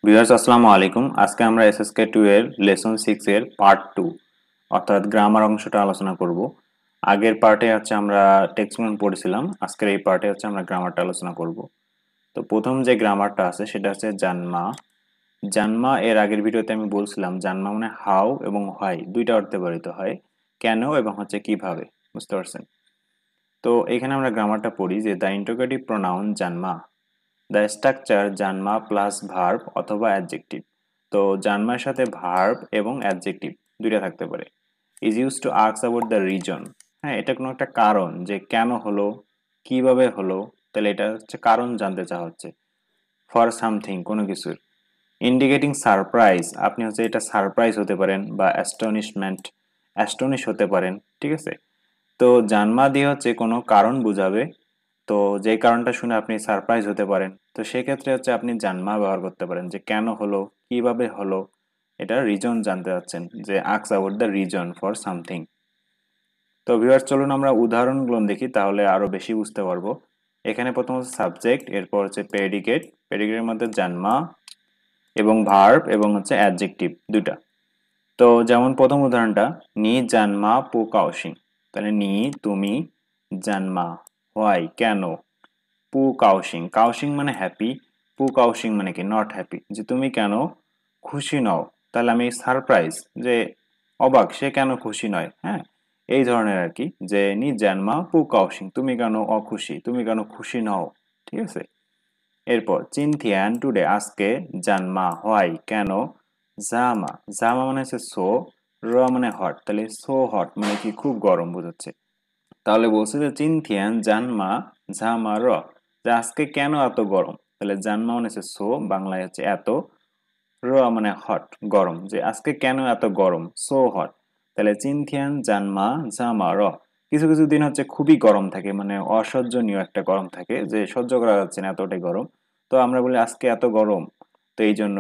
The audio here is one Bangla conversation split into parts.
ভিউয়ার্স আসসালামু আলাইকুম। আজকে আমরা এসএসকে 2 এর লেসন 6 এর পার্ট 2 অর্থাৎ গ্রামার অংশটা আলোচনা করব। আগের পার্টে হচ্ছে আমরা টেক্সট পড়েছিলাম, আজকের এই পার্টে হচ্ছে আমরা গ্রামারটা আলোচনা করব। তো প্রথম যে গ্রামারটা আছে সেটা হচ্ছে জানমা। জানমা এর আগের ভিডিওতে আমি বলছিলাম জানমা মানে হাউ এবং হোয়াই দুইটা অর্থে ব্যবহৃত হয়, কেন এবং হচ্ছে কিভাবে, বুঝতে পারছেন? তো এখানে আমরা গ্রামারটা পড়ি যে দ্য ইন্টারোগেটিভ প্রোনাউন জানমা, দ্য স্ট্রাকচার জানমা প্লাস ভার্ব অথবা অ্যাডজেক্টিভ। তো জানমার সাথে ভার্ব এবং অ্যাডজেক্টিভ দুইটা থাকতে পারে। Is use to ask about the reason. হ্যাঁ, এটা কোনো একটা কারণ, যে কেন হলো, কিভাবে হলো, তাহলে এটা হচ্ছে কারণ জানতে চাওয়া হচ্ছে। ফর সামথিং, কোনো কিছুর। ইন্ডিকেটিং সারপ্রাইজ, আপনি হচ্ছে এটা সারপ্রাইজ হতে পারেন বা অ্যাস্টনিশমেন্ট, অ্যাস্টনিশ হতে পারেন, ঠিক আছে? তো জানমা দিয়ে হচ্ছে কোনো কারণ বোঝাবে। তো যে কারণটা শুনে আপনি সারপ্রাইজ হতে পারেন, তো সেক্ষেত্রে হচ্ছে আপনি জানমা ব্যবহার করতে পারেন, যে কেন হলো, কিভাবে হলো, এটা রিজন জানতে চাচ্ছেন, যে ask about the reason for something. তো ভিউয়ার্স চলুন আমরা উদাহরণগুলো দেখি, তাহলে আরো বেশি বুঝতে পারবো। এখানে প্রথম হচ্ছে সাবজেক্ট, এরপর হচ্ছে প্রেডিকেট, প্রেডিকেটের মধ্যে জানমা এবং ভার্ব এবং হচ্ছে অ্যাডজেক্টিভ দুটা। তো যেমন প্রথম উদাহরণটা, নি জানমা পু কাউশিং, তাহলে নি তুমি, জানমা হোয়াই কেন, পু কাউশিং, কাউশিং মানে হ্যাপি, পু কাউশিং মানে কি নট হ্যাপি, যে তুমি কেন খুশি নও। তাহলে আমি সারপ্রাইজ, যে অবাক, সে কেন খুশি নয়। হ্যাঁ, এই ধরনের আর কি, যে নি জানমা পু কাউশিং, তুমি কেন অখুশি, তুমি কেন খুশি নও, ঠিক আছে? এরপর চিনথিয়ান টুডে, আজকে, জানমা হোয়াই কেন, জামা, জামা মানে হচ্ছে সো, র মানে হট, তাহলে সো হট মানে কি খুব গরম বোঝাচ্ছে। তাহলে বলছে যে চিনথিয়ান জানমা ঝামা র, যে আজকে কেন এত গরম, তাহলে জানমা মানে হচ্ছে সো, বাংলায় হচ্ছে এত, র মানে হট গরম, যে আজকে কেন এত গরম, সো হট। তাহলে চিনথিয়ান জানমা ঝামা র, কিছু কিছু দিন হচ্ছে খুবই গরম থাকে, মানে অসহ্যনীয় একটা গরম থাকে, যে সহ্য করা যাচ্ছে না এতটাই গরম। তো আমরা বলি আজকে এত গরম। তো এই জন্য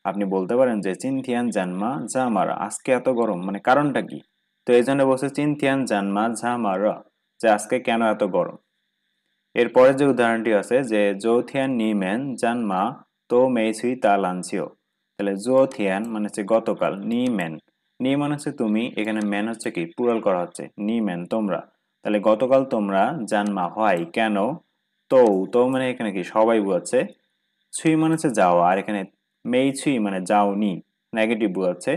আপনি বলতে পারেন যে চিনথিয়ান জানমা ঝামারা, আজকে এত গরম মানে কারণটা কি। তো এই জন্য বলছে চিনথিয়ান জানমা ঝামারা, যে আজকে কেন এত গরম। এরপরে যে উদাহরণটি আছে যে জোথিয়ান নিমেন জানমা তো মেইছুই তা লানছিও, তাহলে জোথিয়ান মানে হচ্ছে গতকাল, নিমেন, নি মানে হচ্ছে তুমি, এখানে ম্যান হচ্ছে কি প্লুরাল করা হচ্ছে, নিমেন তোমরা, তাহলে গতকাল তোমরা, জানমা হয় কেন, তো তো মানে এখানে কি সবাই বোঝাচ্ছে, ছুই মানে হচ্ছে যাওয়া, আর এখানে মেই ছুই মানে যাওনি, নেগেটিভ বোঝাচ্ছে।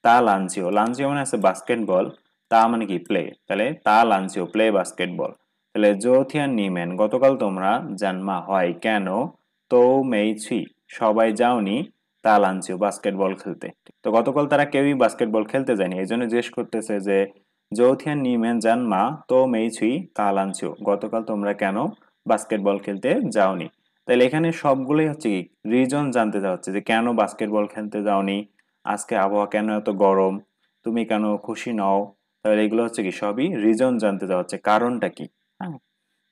তা লানছিও, লানছিও মানে আছে বাস্কেটবল, তা মানে কি প্লে, তাহলে তা লানছিও প্লে বাস্কেটবল। তাহলে জোথিয়ান নিমেন গতকাল তোমরা, জানমা হয় কেন, তো মেইছি সবাই যাওনি, তা লানছিও বাস্কেটবল খেলতে। তো গতকাল তারা কেউই বাস্কেটবল খেলতে যায়নি, এই জন্য জিজ্ঞেস করতেছে যে জোথিয়ান নিমেন জানমা তো মেইছি তা লানছিও, গতকাল তোমরা কেন বাস্কেটবল খেলতে যাওনি। তাহলে এখানে সবগুলোই হচ্ছে কি রিজন জানতে চাওয়া হচ্ছে, যে কেন বাস্কেটবল খেলতে যাওনি, আজকে আবহাওয়া কেন এত গরম, তুমি কেন খুশি নও। তাহলে এগুলো হচ্ছে কি সবই রিজন জানতে চাওয়া হচ্ছে, কারণটা কি। হ্যাঁ,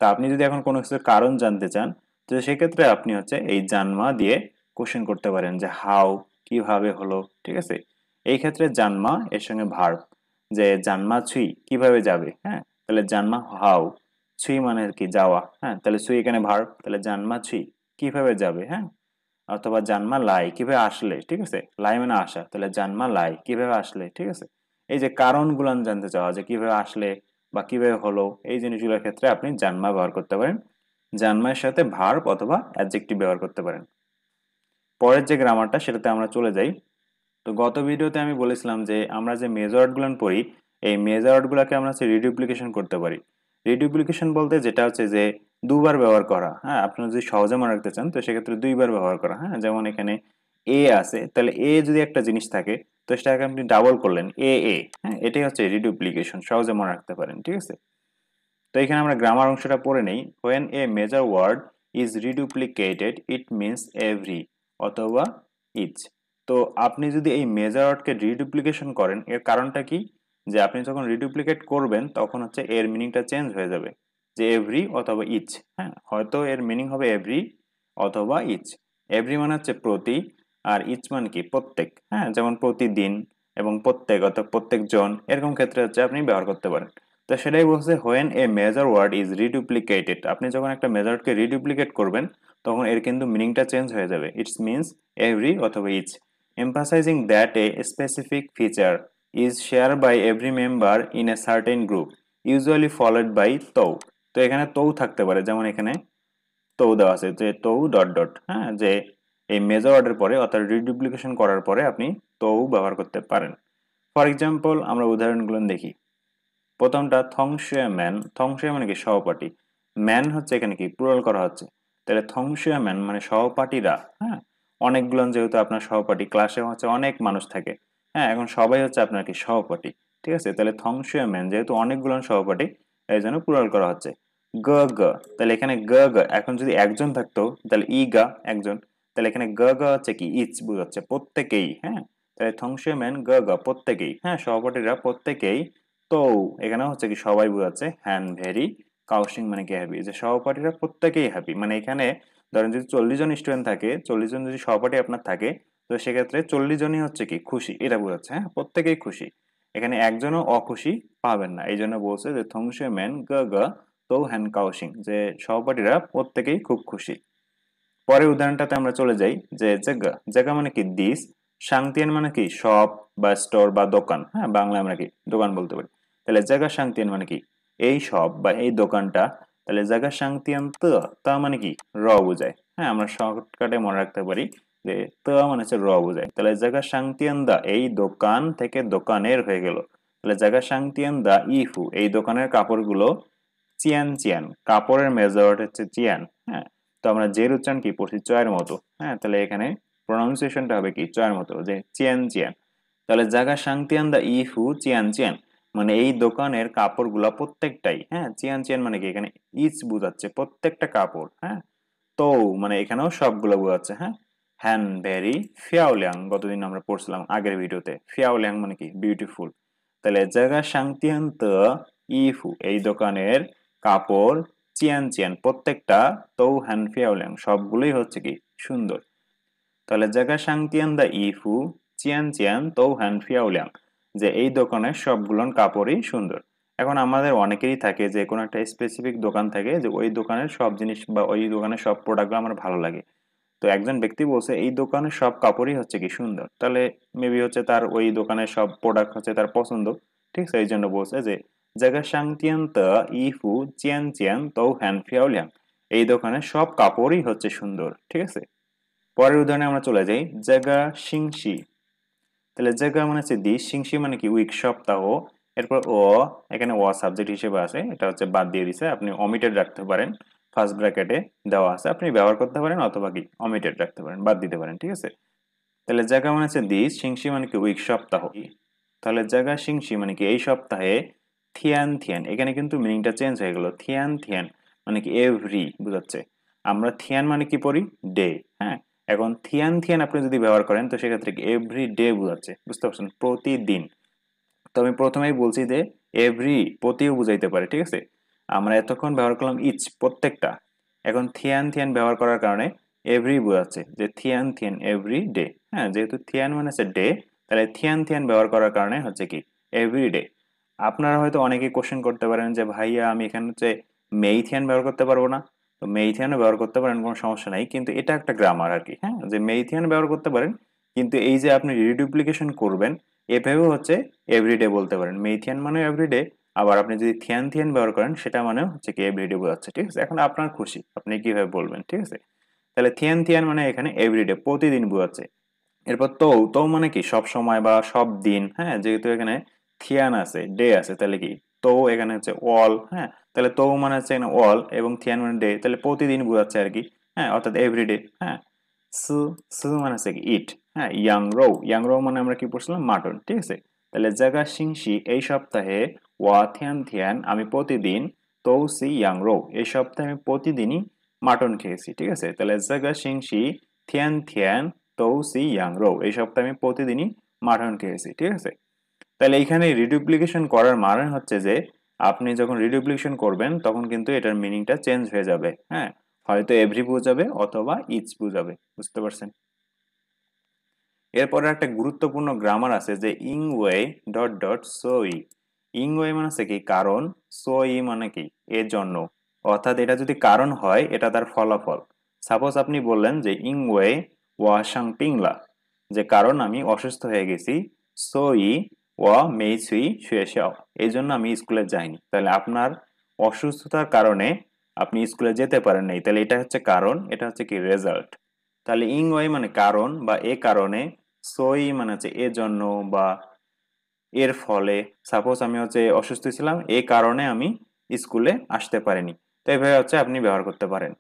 তা আপনি যদি এখন কোনো কিছুর কারণ জানতে চান, তো সেক্ষেত্রে আপনি হচ্ছে এই জানমা দিয়ে কোশ্চেন করতে পারেন, যে হাউ কিভাবে হলো, ঠিক আছে? এই ক্ষেত্রে জানমা এর সঙ্গে ভার্ব, যে জানমা ছুই কিভাবে যাবে। হ্যাঁ, তাহলে জানমা হাউ, ছুই মানে কি যাওয়া। হ্যাঁ, তাহলে ছুই এখানে ভার্ব, তাহলে জানমা ছুই কিভাবে যাবে। হ্যাঁ, অথবা জানমা লাই কিভাবে আসলে, ঠিক আছে? লাই মানে আসা, তাহলে জানমা লাই কিভাবে আসলে, ঠিক আছে? এই যে কারণগুলো জানতে চাওয়া, যে কিভাবে আসলে বা কিভাবে হলো, এই জিনিসগুলোর ক্ষেত্রে আপনি জানমা ব্যবহার করতে পারেন। জানমার সাথে ভার্ব অথবা অ্যাডজেক্টিভ ব্যবহার করতে পারেন। পরের যে গ্রামারটা সেটাতে আমরা চলে যাই। তো গত ভিডিওতে আমি বলেছিলাম যে আমরা যে মেজর ওয়ার্ডগুলো পড়ি, এই মেজর ওয়ার্ডগুলোকে আমরা হচ্ছে রিডুপ্লিকেশন করতে পারি। রিডুপ্লিকেশন বলতে যেটা হচ্ছে যে দুবার ব্যবহার করা। হ্যাঁ, আপনি যদি সহজে মনে রাখতে চান তো সেক্ষেত্রে দুইবার ব্যবহার করা। হ্যাঁ, যেমন এখানে এ আছে, তাহলে এ যদি একটা জিনিস থাকে তো সেটাকে আপনি ডাবল করলেন এ এ। হ্যাঁ, এটাই হচ্ছে রিডুপ্লিকেশন, সহজে মনে রাখতে পারেন, ঠিক আছে? তো এখানে আমরা গ্রামার অংশটা পড়ে নেই। when a major word is reduplicated it means every অথবা each। তো আপনি যদি এই মেজর ওয়ার্ডকে রিডুপ্লিকেশন করেন, এর কারণটা কি, যে আপনি যখন রিডুপ্লিকেট করবেন তখন হচ্ছে এর মিনিংটা চেঞ্জ হয়ে যাবে, যে এভরি অথবা ইচ। হ্যাঁ, হয়তো এর মিনিং হবে এভরি অথবা ইচ। এভরি মানে হচ্ছে প্রতি, আর ইচ মানে কি প্রত্যেক। হ্যাঁ, যেমন প্রতিদিন এবং প্রত্যেক অর্থাৎ প্রত্যেকজন, এরকম ক্ষেত্রে হচ্ছে আপনি ব্যবহার করতে পারেন। তো সেটাই বলছে when a major word is reduplicated, আপনি যখন একটা মেজর ওয়ার্ডকে রিডুপ্লিকেট করবেন তখন এর কিন্তু মিনিংটা চেঞ্জ হয়ে যাবে। ইটস মিনস এভরি অথবা each, emphasising that a specific feature is share by every member in a certain group usually followed by তৌ। তো এখানে তৌ থাকতে পারে, যেমন এখানে তৌ দেওয়া আছে যে তৌ ডট ডট, হ্যাঁ, যে এই মেজর অর্ডার পরে অর্থাৎ রিডুপ্লিকেশন করার পরে আপনি তৌ ব্যবহার করতে পারেন। ফর এক্সাম্পল আমরা উদাহরণগুলো দেখি। প্রথমটা থংশুয়া ম্যান, থংশুয়া মানে কি সহপাঠী, ম্যান হচ্ছে এখানে কি প্লুরাল করা হচ্ছে, তাহলে থংশুয়া ম্যান মানে সহপাঠীরা, হ্যাঁ, অনেকগুলো যেহেতু আপনার সহপাঠী, ক্লাসে হচ্ছে অনেক মানুষ থাকে, হ্যাঁ, এখন সবাই হচ্ছে আপনার কি সহপাঠী, ঠিক আছে, তাহলে থংশুয়া ম্যান যেহেতু অনেকগুলো সহপাঠী এই জন্য প্লুরাল করা হচ্ছে। গ গ, তাহলে এখানে গ গ, এখন যদি একজন থাকতো তাহলে ই গা একজন, তাহলে এখানে গ গ হচ্ছে কি ইচ বুঝাচ্ছে প্রত্যেকেই, হ্যাঁ, তাহলে থংশুয়া ম্যান গ গ প্রত্যেকেই, হ্যাঁ, সহপাঠীরা প্রত্যেকেই। তো এখানে হচ্ছে কি সবাই বোঝাচ্ছে, হ্যান ভেরি কাউশিং মানে কি হ্যাপি, যে সহপাঠীরা প্রত্যেকেই হ্যাপি, মানে এখানে ধরেন যদি 40 জন স্টুডেন্ট থাকে, 40 জন যদি সহপাঠী আপনার থাকে, তো সেক্ষেত্রে 40 জনই হচ্ছে কি খুশি, এটা বোঝাচ্ছে, হ্যাঁ, প্রত্যেকেই খুশি, এখানে একজনও অখুশি পাবেন না, এই জন্য বলছে যে থংশে ম্যান গ গ তো হ্যান কাউশিং, যে সহপাঠীরা প্রত্যেকেই খুব খুশি। পরের উদাহরণটাতে আমরা চলে যাই, যে জায়গা, জায়গা মানে কি দিস, শাংতিয়ান মানে কি শপ বা স্টোর বা দোকান, হ্যাঁ, বাংলা আমরা কি দোকান বলতে পারি, তাহলে জায়গা শাংতিয়ান মানে কি এই শপ বা এই দোকানটা, তাহলে জায়গা শাংতিয়ান তা মানে কি র বোঝায়, হ্যাঁ, আমরা শর্টকাটে মনে রাখতে পারি যে মানে হচ্ছে র বোঝায়, তাহলে জায়গা শাংতিয়ান দা এই দোকান থেকে দোকানের হয়ে গেল, তাহলে জায়গা শাংতিয়ান দা ইফু এই দোকানের কাপড়গুলো, চিয়ান চিয়ান কাপড়ের মেজর হচ্ছে চিয়ান, হ্যাঁ, তো আমরা জের উচ্চারণ কি পড়ছি চয়ের মতো, হ্যাঁ, তাহলে এখানে প্রনাউন্সিয়েশনটা হবে কি চয়ের মতো, যে চিয়ান চিয়ান, তাহলে জায়গা শাংতিয়ান দা ইফু চিয়ান চিয়ান মানে এই দোকানের কাপড়গুলা প্রত্যেকটাই, হ্যাঁ, চিয়ান চিয়ান মানে কি এখানে ইচ বুঝাচ্ছে প্রত্যেকটা কাপড়, হ্যাঁ, তো মানে এখানেও সবগুলো বোঝাচ্ছে, হ্যাঁ, হ্যান ভেরি ফিয়াওলিয়াং, গতদিন আমরা পড়ছিলাম আগের ভিডিওতে, ফিয়াওলিয়াং মানে কি বিউটিফুল, তাহলে জায়গা শাংতিয়ান তে ইফু এই দোকানের কাপড়, চিয়ান চিয়ান প্রত্যেকটা, তো হ্যান ফিয়াওলিয়াং সবগুলোই হচ্ছে কি সুন্দর, তাহলে জায়গা শাংতিয়ান দা ইফু চিয়ান চিয়ান তো হ্যান ফিয়াওলিয়াং, যে এই দোকানের সবগুলো কাপড়ই সুন্দর। এখন আমাদের অনেকেরই থাকে যে কোনো একটা স্পেসিফিক দোকান থাকে, যে ওই দোকানের সব জিনিস বা ওই দোকানের সব প্রোডাক্টগুলো আমার ভালো লাগে, তো একজন ব্যক্তি বলছে এই দোকানের সব কাপড়ই হচ্ছে কি সুন্দর, তাহলে মেবি হচ্ছে তার ওই দোকানের সব প্রোডাক্ট হচ্ছে তার পছন্দ, ঠিক আছে, এই জন্য বলছে যে জায়গা শাংতিয়ান তে ইফু চিয়ান চিয়ান তো হ্যান ফিয়াওলিয়াং এই দোকানের সব কাপড়ই হচ্ছে সুন্দর, ঠিক আছে। পরের উদাহরণে আমরা চলে যাই, জায়গা সিংশি, তাহলে জায়গা মানে হচ্ছে দিস, সিংশি মানে কি উইক সপ্তাহ, এরপর এখানে সাবজেক্ট হিসেবে আছে, এটা হচ্ছে বাদ দিয়ে দিছে, আপনি অমিটেড রাখতে পারেন, ফার্স্ট ব্র্যাকেটে দেওয়া আছে, আপনি ব্যবহার করতে পারেন অথবা কি অমিটেড রাখতে পারেন, বাদ দিতে পারেন, ঠিক আছে। তাহলে জায়গা মানে হচ্ছে দিস, সিংশি মানে কি উইক সপ্তাহ, তাহলে জায়গা সিংশি মানে কি এই সপ্তাহে, থিয়ান থিয়ান এখানে কিন্তু মিনিংটা চেঞ্জ হয়ে গেল, থিয়ান থিয়ান মানে কি এভরি বুঝাচ্ছে, আমরা থিয়ান মানে কি পড়ি ডে, হ্যাঁ, এখন থিয়ান থিয়ান আপনি যদি ব্যবহার করেন তো সেক্ষেত্রে কি এভরি ডে বুঝাচ্ছে, বুঝতে পারছেন, প্রতিদিন। তো আমি প্রথমেই বলছি যে এভরি প্রতিও বুঝাইতে পারে, ঠিক আছে, আমরা এতক্ষণ ব্যবহার করলাম ইচ প্রত্যেকটা, এখন থিয়ান থিয়ান ব্যবহার করার কারণে এভরি বোঝাচ্ছে, যে থিয়ান থিয়ান এভরি ডে, হ্যাঁ, যেহেতু থিয়ান মানে হচ্ছে ডে, তাহলে থিয়ান থিয়ান ব্যবহার করার কারণে হচ্ছে কি এভরি ডে। আপনারা হয়তো অনেকেই কোশ্চেন করতে পারেন যে ভাইয়া আমি এখানে হচ্ছে মেইথিয়ান ব্যবহার করতে পারবো না, তো মেইথিয়ানও ব্যবহার করতে পারেন, কোনো সমস্যা নাই, কিন্তু এটা একটা গ্রামার আর কি, হ্যাঁ, যে মেইথিয়ান ব্যবহার করতে পারেন, কিন্তু এই যে আপনি রিডুপ্লিকেশন করবেন এভাবেও হচ্ছে এভরিডে বলতে পারেন, মেইথিয়ান মানে এভরিডে, আবার আপনি যদি থিয়ান থিয়ান ব্যবহার করেন সেটা মানে হচ্ছে কি এভরিডে বোঝাচ্ছে, ঠিক আছে, এখন আপনার খুশি আপনি কিভাবে বলবেন, ঠিক আছে। তাহলে থিয়ান থিয়ান মানে এখানে এভরিডে প্রতিদিন বোঝাচ্ছে। এরপর তো মানে কি সব সময় বা সব দিন, হ্যাঁ, যেহেতু এখানে থিয়ান আছে ডে আছে তাহলে কি তো এখানে হচ্ছে অল, হ্যাঁ, তাহলে তো মানে হচ্ছে এখানে অল এবং থিয়ান মানে ডে, তাহলে প্রতিদিন বোঝাচ্ছে আর কি, হ্যাঁ, অর্থাৎ এভরিডে, হ্যাঁ। সু সু মানে হচ্ছে কি ইট, হ্যাঁ, ইয়াং রো মানে আমরা কি পড়ছিলাম মাটন, ঠিক আছে। তাহলে জায়গা সিংশি এই সপ্তাহে, ওয়া থিয়ান থিয়ান আমি প্রতিদিন, তো সি ইয়াং রো এই সপ্তাহে আমি প্রতিদিনই মাটন খেয়েছি, ঠিক আছে, তাহলে জায়গা সিংশি থিয়ান থিয়ান তো সি ইয়াং রো এই সপ্তাহে আমি প্রতিদিনই মাটন খেয়েছি, ঠিক আছে। তাহলে এখানে রিডুপ্লিকেশন করার মানে হচ্ছে যে আপনি যখন রিডুপ্লিকেশন করবেন তখন কিন্তু এটার মিনিংটা চেঞ্জ হয়ে যাবে, হ্যাঁ, হয়তো এভরি বোঝাবে অথবা ইচ বোঝাবে, বুঝতে পারছেন। এরপরে একটা গুরুত্বপূর্ণ গ্রামার আছে যে ইং ওয়ে ডট ডট সোই, ইং ওয়ে মানে হচ্ছে কি কারণ, সোই মানে কি এর জন্য, অর্থাৎ এটা যদি কারণ হয় এটা তার ফলাফল, সাপোজ আপনি বললেন যে ইং ওয়ে ওয়া শাং পিংলা, যে কারণ আমি অসুস্থ হয়ে গেছি, সো ই ওয়া মেই সুই শুয়ে শাও, এই জন্য আমি স্কুলে যাইনি। তাহলে আপনার অসুস্থতার কারণে আপনি স্কুলে যেতে পারেন নাই, তাহলে এটা হচ্ছে কারণ, এটা হচ্ছে কি রেজাল্ট। তাহলে ইং ওয়ে মানে কারণ বা এ কারণে, সো ই মানে হচ্ছে এ জন্য বা এর ফলে। সাপোজ আমি হচ্ছে অসুস্থ ছিলাম, এই কারণে আমি স্কুলে আসতে পারিনি, তো এইভাবে হচ্ছে আপনি ব্যবহার করতে পারেন।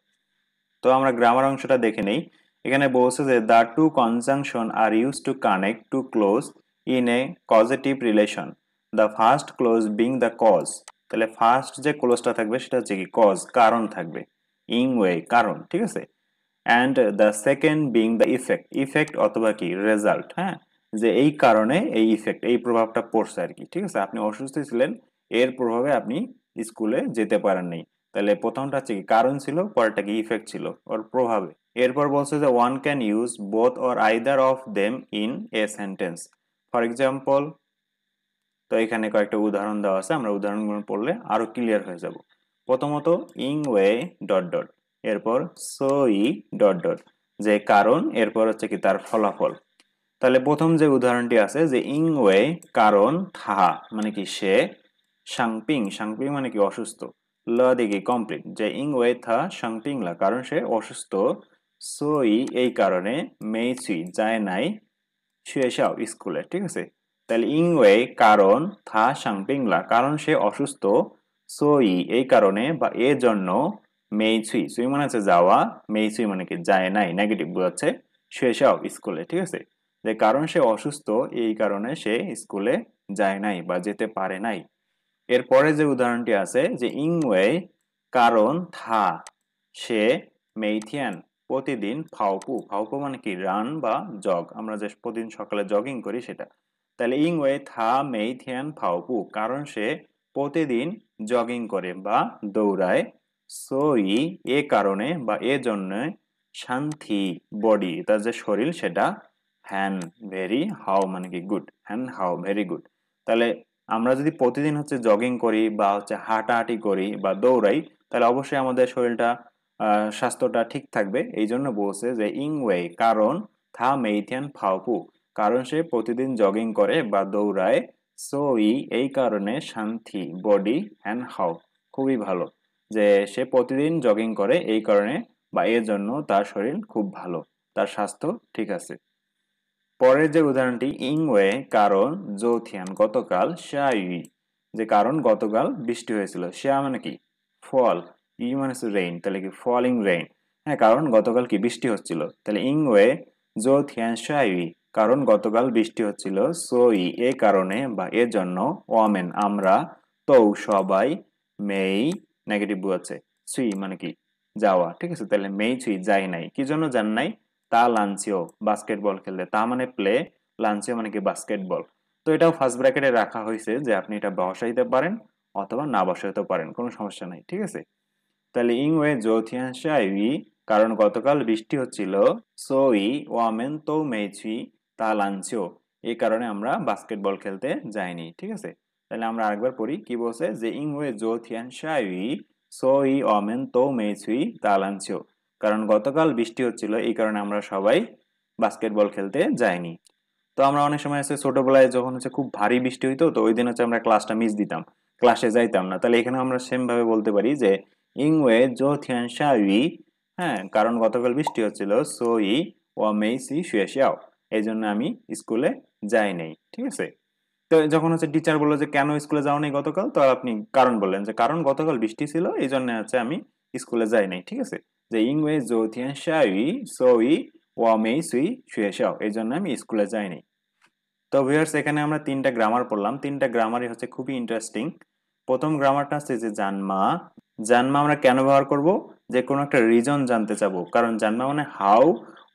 তো আমরা গ্রামার অংশটা দেখে নেই। এখানে বলছে যে the two conjunction are use to connect two clause in a causative relation, the first clause being the cause. তাহলে ফার্স্ট যে ক্লোজটা থাকবে সেটা হচ্ছে কি কজ, কারণ থাকবে, ইং ওয়ে কারণ, ঠিক আছে। And the second being the effect, effect অথবা কি রেজাল্ট, হ্যাঁ, যে এই কারণে এই ইফেক্ট, এই প্রভাবটা পড়ছে আর কি, ঠিক আছে। আপনি অসুস্থ ছিলেন, এর প্রভাবে আপনি স্কুলে যেতে পারেন নাই। তাহলে প্রথমটা হচ্ছে কি কারণ ছিল, পরেরটা কি ইফেক্ট ছিল ওর প্রভাবে। এরপর বলছে যে one can use both or either of them in a sentence, for example. তো এখানে কয়েকটা উদাহরণ দেওয়া আছে, আমরা উদাহরণগুলো পড়লে আরো ক্লিয়ার হয়ে যাব। প্রথমত ইং ওয়ে ডট ডট, এরপর সো ই ডট ডট, যে কারণ, এরপর হচ্ছে কি তার ফলাফল। তাহলে প্রথম যে উদাহরণটি আছে যে ইং ওয়ে কারণ থা মানে কি সে, সাংপিং, সাংপিং মানে কি অসুস্থ, ল দিকে কমপ্লিট, যে ইং ওয়ে থা সাংপিং লা কারণ সে অসুস্থ, সই এই কারণে, মেই সুই যায় নাই, শুয়ে শাও স্কুলে, ঠিক আছে। তাহলে ইং ওয়ে কারণ থা সাংপিং লা কারণ সে অসুস্থ, সই এই কারণে বা এর জন্য, মেই সুই সুই মানে হচ্ছে যাওয়া, মেই সুই মানে কি যায় নাই, নেগেটিভ বোঝাচ্ছে, শুয়ে শাও স্কুলে, ঠিক আছে। যে কারণ সে অসুস্থ এই কারণে সে স্কুলে যায় নাই বা যেতে পারে নাই। এরপরে যে উদাহরণটি আছে যে ইং ওয়ে কারণ থা সে, মেইথিয়ান প্রতিদিন, ফাওপু ফাওপু মানে কি রান বা জগ, আমরা যে প্রতিদিন সকালে জগিং করি সেটা। তাহলে ইং ওয়ে থা মেইথিয়ান ফাওপু কারণ সে প্রতিদিন জগিং করে বা দৌড়ায়, সই এ কারণে বা এ জন্য, শান্তি বডি তার যে শরীর সেটা, হ্যান ভেরি হাউ মানে কি গুড, হ্যান হাউ ভেরি গুড। তাহলে আমরা যদি প্রতিদিন হচ্ছে জগিং করি বা হচ্ছে হাঁটাহাঁটি করি বা দৌড়াই, তাহলে অবশ্যই আমাদের শরীরটা স্বাস্থ্যটা ঠিক থাকবে। এই জন্য বলছে যে ইং ওয়ে কারণ থা মেইথিয়ান ফাওপু কারণ সে প্রতিদিন জগিং করে বা দৌড়ায়, সো ই এই কারণে, শান্তি বডি হ্যান হাউ খুবই ভালো, যে সে প্রতিদিন জগিং করে এই কারণে বা এর জন্য তার শরীর খুব ভালো, তার স্বাস্থ্য ঠিক আছে। পরের যে উদাহরণটি ইং ওয়ে কারণ জোথিয়ান গতকাল, শাই যে কারণ গতকাল বৃষ্টি হয়েছিল, শ্যা মানে কি ফল, ই মানে রেইন, তাহলে কি ফলিং রেইন, হ্যাঁ কারণ গতকাল কি বৃষ্টি হচ্ছিল। তাহলে ইং ওয়ে জোথিয়ান শাই কারণ গতকাল বৃষ্টি হচ্ছিল, সো ই এ কারণে বা এর জন্য, ওয়ামেন আমরা, তো সবাই, মেই নেগেটিভ আছে, সুই মানে কি যাওয়া, ঠিক আছে। তাহলে মেই সুই যায় নাই, কি জন্য যান নাই, তা লাঞ্চিও বাস্কেটবল খেলতে, তা মানে প্লে, লাঞ্চিও মানে কি বাস্কেটবল। তো এটাও ফার্স্ট ব্র্যাকেটে রাখা হয়েছে যে আপনি এটা বসাইতে পারেন অথবা না বসাইতে পারেন, কোনো সমস্যা নাই, ঠিক আছে। তাহলে ইং ওয়ে জোথিয়ানশা উই কারণ গতকাল বৃষ্টি হচ্ছিল, সো ই ওয়ামেন তো মেইছি তা লাঞ্চিও এই কারণে আমরা বাস্কেটবল খেলতে যাইনি, ঠিক আছে। তাহলে আমরা আরেকবার পড়ি কি বলছে যে ইং ওয়ে জোথিয়ানশা উই সো ই ওয়ামেন তো মেইছি তা লাঞ্চিও কারণ গতকাল বৃষ্টি হচ্ছিল এই কারণে আমরা সবাই বাস্কেটবল খেলতে যাইনি। তো আমরা অনেক সময় আছে ছোটবেলায় যখন হচ্ছে খুব ভারী বৃষ্টি হইতো, তো ওই দিন হচ্ছে আমরা ক্লাসটা মিস দিতাম, ক্লাসে যাইতাম না। তাহলে এখানে আমরা সেম ভাবে বলতে পারি যে ইংওয়ে জো থিয়ান শাওয়ি, হ্যাঁ কারণ গতকাল বৃষ্টি হচ্ছিল, সো ই ও মেইসি শুয়ে শিয়াও এই জন্য আমি স্কুলে যাই নাই, ঠিক আছে। তো যখন হচ্ছে টিচার বললো যে কেন স্কুলে যাও নাই গতকাল, তো আপনি কারণ বললেন যে কারণ গতকাল বৃষ্টি ছিল এই জন্য হচ্ছে আমি স্কুলে যাই নাই, ঠিক আছে। যে ইংওয়ে জো থিয়ান শাওয়ি সো ই ও মেইসি শুয়ে শিয়াও এই জন্য আমি স্কুলে যাই নাই। তো ভিউয়ার্স এখানে আমরা তিনটা গ্রামার পড়লাম, তিনটা গ্রামারই হচ্ছে খুবই ইন্টারেস্টিং। প্রথম গ্রামারটা হচ্ছে যে জানমা, জানমা আমরা কেন ব্যবহার করব, যে কোনো একটা রিজন জানতে চাবো, কারণ জানমা মানে হাউ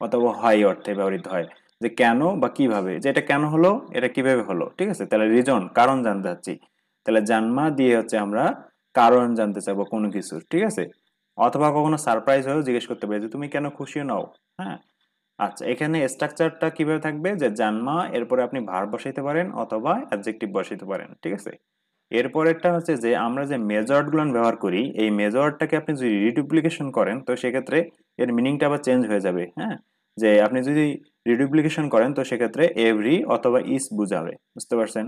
অথবা হয় অর্থে ব্যবহৃত হয়, যে কেন বা কিভাবে, যে এটা কেন হলো, এটা কিভাবে হলো, ঠিক আছে। তাহলে রিজন কারণ জানতে চাচ্ছি, তাহলে জানমা দিয়ে হচ্ছে আমরা কারণ জানতে চাবো কোনো কিছুর, ঠিক আছে। অথবা কখনো সারপ্রাইজ হয়েও জিজ্ঞেস করতে পারি যে তুমি কেন খুশি নও, হ্যাঁ। আচ্ছা এখানে স্ট্রাকচারটা কিভাবে থাকবে যে জানমা এরপরে আপনি ভার্ব বসাইতে পারেন অথবা অ্যাডজেক্টিভ বসাইতে পারেন, ঠিক আছে। এরপরেরটা হচ্ছে যে আমরা যে মেজর ওয়ার্ড গুলো ব্যবহার করি, এই মেজর ওয়ার্ডটাকে আপনি যদি রিডুপ্লিকেশন করেন তো সেক্ষেত্রে এর মিনিংটা আবার চেঞ্জ হয়ে যাবে। হ্যাঁ, যে আপনি যদি রিডুপ্লিকেশন করেন তো সেক্ষেত্রে এভরি অথবা ইস বুঝাবে, বুঝতে পারছেন?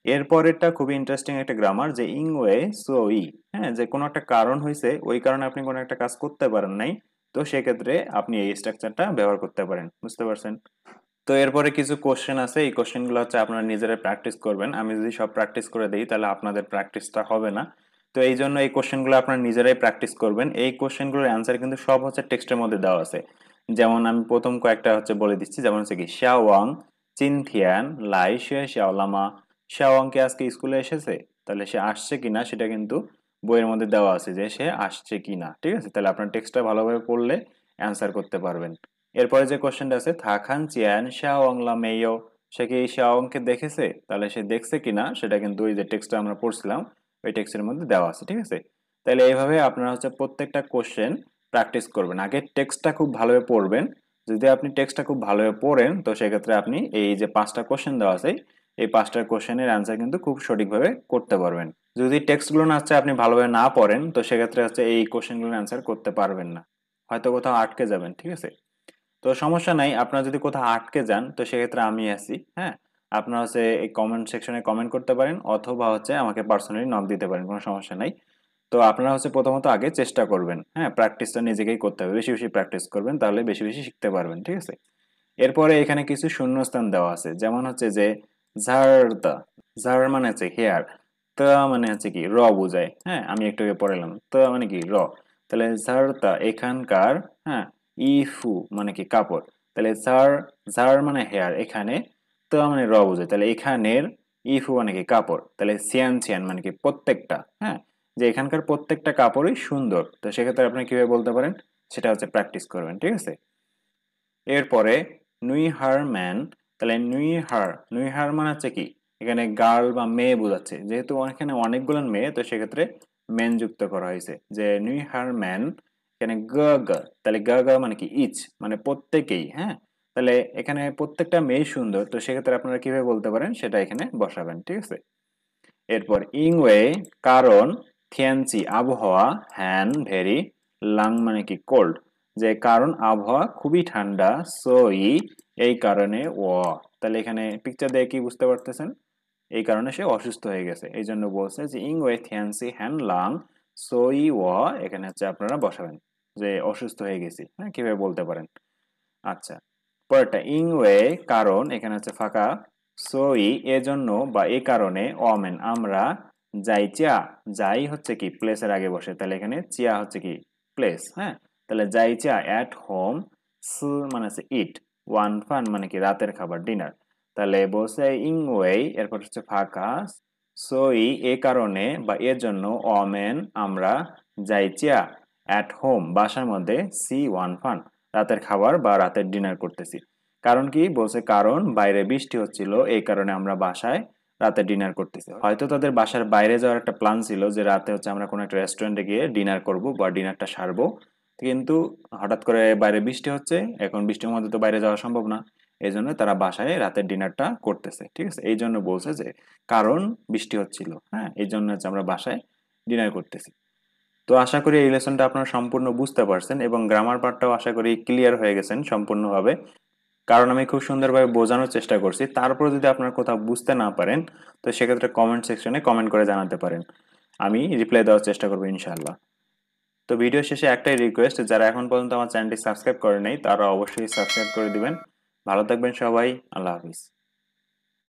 এরপরেরটা খুবই ইন্টারেস্টিং একটা গ্রামার, যে ইং ওয়ে সো ই। হ্যাঁ, যে কোনো একটা কারণ হয়েছে, ওই কারণে আপনি কোনো একটা কাজ করতে পারেন নাই, তো সেক্ষেত্রে আপনি এই স্ট্রাকচারটা ব্যবহার করতে পারেন, বুঝতে পারছেন? তো এরপরে কিছু কোশ্চেন আছে, এই কোশ্চেনগুলো হচ্ছে আপনারা নিজেরাই প্র্যাকটিস করবেন। আমি যদি সব প্র্যাকটিস করে দিই তাহলে আপনাদের প্র্যাকটিসটা হবে না। তো এই জন্য এই কোশ্চেনগুলো আপনারা নিজেরাই প্র্যাকটিস করবেন। এই কোশ্চেনগুলোর অ্যান্সার কিন্তু সব হচ্ছে টেক্সটের মধ্যে দেওয়া আছে। যেমন আমি প্রথম কয়েকটা হচ্ছে বলে দিচ্ছি, যেমন হচ্ছে কি শাওয়াং চিনথিয়ান লাই শুয়ে শাওলামা। শাওয়াং কি আজকে স্কুলে এসেছে? তাহলে সে আসছে কিনা সেটা কিন্তু বইয়ের মধ্যে দেওয়া আছে যে সে আসছে কিনা। ঠিক আছে, তাহলে আপনার টেক্সটটা ভালোভাবে পড়লে অ্যান্সার করতে পারবেন। এরপরে যে কোশ্চেনটা আছে থাকান চিয়ান শাওয়াংলা মেয়ো, সে কি শাওয়াংকে দেখেছে? তাহলে সে দেখছে কিনা সেটা কিন্তু ওই যে টেক্সটটা আমরা পড়ছিলাম ওই টেক্সটের মধ্যে দেওয়া আছে। ঠিক আছে, তাহলে এইভাবে আপনারা হচ্ছে প্রত্যেকটা কোশ্চেন প্র্যাকটিস করবেন। আগে টেক্সটটা খুব ভালোভাবে পড়বেন। যদি আপনি টেক্সটটা খুব ভালোভাবে পড়েন তো সেক্ষেত্রে আপনি এই যে 5টা কোশ্চেন দেওয়া আছে এই 5টা কোশ্চেনের অ্যান্সার কিন্তু খুব সঠিকভাবে করতে পারবেন। যদি টেক্সটগুলো না হচ্ছে আপনি ভালোভাবে না পড়েন তো সেক্ষেত্রে হচ্ছে এই কোশ্চেনগুলোর অ্যান্সার করতে পারবেন না, হয়তো কোথাও আটকে যাবেন। ঠিক আছে, তো সমস্যা নাই, আপনারা যদি কোথাও আটকে যান তো সেক্ষেত্রে আমি আছি। হ্যাঁ, আপনারা হচ্ছে এই কমেন্ট সেকশনে কমেন্ট করতে পারেন অথবা হচ্ছে আমাকে পার্সোনালি নক দিতে পারেন, কোনো সমস্যা নাই। তো আপনারা হচ্ছে প্রথমত আগে চেষ্টা করবেন। হ্যাঁ, প্র্যাকটিসটা নিজেকেই করতে হবে, বেশি বেশি প্র্যাকটিস করবেন, তাহলে বেশি বেশি শিখতে পারবেন। ঠিক আছে, এরপরে এখানে কিছু শূন্যস্থান দেওয়া আছে, যেমন হচ্ছে যে ঝাড়দা, ঝাড় মানে হচ্ছে হেয়ার, তা মানে হচ্ছে কি র বোঝায়। হ্যাঁ, আমি একটু আগে পড়ালাম তা মানে কি র, তাহলে ঝাড়দা এখানকার। হ্যাঁ, ইফু মানে কি কাপড়, তাহলে ঝাড়, ঝাড় মানে হেয়ার, এখানে তা মানে র বোঝায়, তাহলে এখানের ইফু মানে কি কাপড়, তাহলে সিয়ান সিয়ান মানে কি প্রত্যেকটা। হ্যাঁ, যে এখানকার প্রত্যেকটা কাপড়ই সুন্দর, তো সেক্ষেত্রে আপনি কিভাবে বলতে পারেন সেটা হচ্ছে প্র্যাকটিস করবেন। ঠিক আছে, এরপরে নুই হার ম্যান, তাহলে নুই হার, নুই হার মানে হচ্ছে কি এখানে গার্ল বা মেয়ে বোঝাচ্ছে, যেহেতু এখানে অনেকগুলো মেয়ে তো সেক্ষেত্রে ম্যান যুক্ত করা হয়েছে, যে নুই হার ম্যান। এখানে গ গ, তাহলে গ গ মানে কি ইচ, মানে প্রত্যেকেই। হ্যাঁ, তাহলে এখানে প্রত্যেকটা মেয়ে সুন্দর, তো সেক্ষেত্রে আপনারা কিভাবে বলতে পারেন সেটা এখানে বসাবেন। ঠিক আছে, এরপর ইংওয়ে কারণ, থিয়ানচি আবহাওয়া, হ্যান ভেরি, লাং মানে কি কোল্ড, যে কারণ আবহাওয়া খুবই ঠান্ডা, সো ই এই কারণে ও, তাহলে এখানে পিকচার দেখে কি বুঝতে পারতেছেন? এই কারণে সে অসুস্থ হয়ে গেছে, এই জন্য বলছে যে ইংওয়ে থিয়ানসি হ্যান লাং সো ই ও, এখানে হচ্ছে আপনারা বসাবেন যে অসুস্থ হয়ে গেছি। হ্যাঁ, কিভাবে বলতে পারেন। আচ্ছা, পরেরটা ইংওয়ে কারণ, এখানে হচ্ছে ফাঁকা, সই এজন্য বা এই কারণে, অমেন আমরা, যাই চিয়া, যাই হচ্ছে কি প্লেসের আগে বসে, তাহলে এখানে চিয়া হচ্ছে কি প্লেস। হ্যাঁ, তাহলে যাই চিয়া অ্যাট হোম, সু মানে হচ্ছে ইট, ওয়ান ফান মানে কি রাতের খাবার ডিনার, তাহলে বলছে ইংওয়ে এরপর হচ্ছে ফাঁকা, সই এ কারণে বা এর জন্য, অমেন আমরা, যাই চিয়া অ্যাট হোম বাসার মধ্যে, সি ওয়ান ফান রাতের খাবার বা রাতের ডিনার করতেছি। কারণ কি বলছে, কারণ বাইরে বৃষ্টি হচ্ছিল এই কারণে আমরা বাসায় রাতে ডিনার করতেছি। হয়তো তাদের বাসার বাইরে যাওয়ার একটা প্ল্যান ছিল যে রাতে হচ্ছে আমরা কোনো একটা রেস্টুরেন্টে গিয়ে ডিনার করব বা ডিনারটা সারবো, কিন্তু হঠাৎ করে বাইরে বৃষ্টি হচ্ছে, এখন বৃষ্টির মধ্যে তো বাইরে যাওয়া সম্ভব না, এই জন্য তারা বাসায় রাতের ডিনারটা করতেছে। ঠিক আছে, এই জন্য বলছে যে কারণ বৃষ্টি হচ্ছিল, হ্যাঁ এই জন্য হচ্ছে আমরা বাসায় ডিনার করতেছি। তো আশা করি এই লেসনটা আপনারা সম্পূর্ণ বুঝতে পারছেন এবং গ্রামার পার্টটাও আশা করি ক্লিয়ার হয়ে গেছেন সম্পূর্ণভাবে, কারণ আমি খুব সুন্দরভাবে বোঝানোর চেষ্টা করছি। তারপর যদি আপনারা কোথাও বুঝতে না পারেন তো সেক্ষেত্রে কমেন্ট সেকশনে কমেন্ট করে জানাতে পারেন, আমি রিপ্লাই দেওয়ার চেষ্টা করবো ইনশাআল্লাহ। তো ভিডিও শেষে একটাই রিকোয়েস্ট, যারা এখন পর্যন্ত আমার চ্যানেলটি সাবস্ক্রাইব করে নাই তারা অবশ্যই সাবস্ক্রাইব করে দিবেন। ভালো থাকবেন সবাই, আল্লাহ হাফিজ।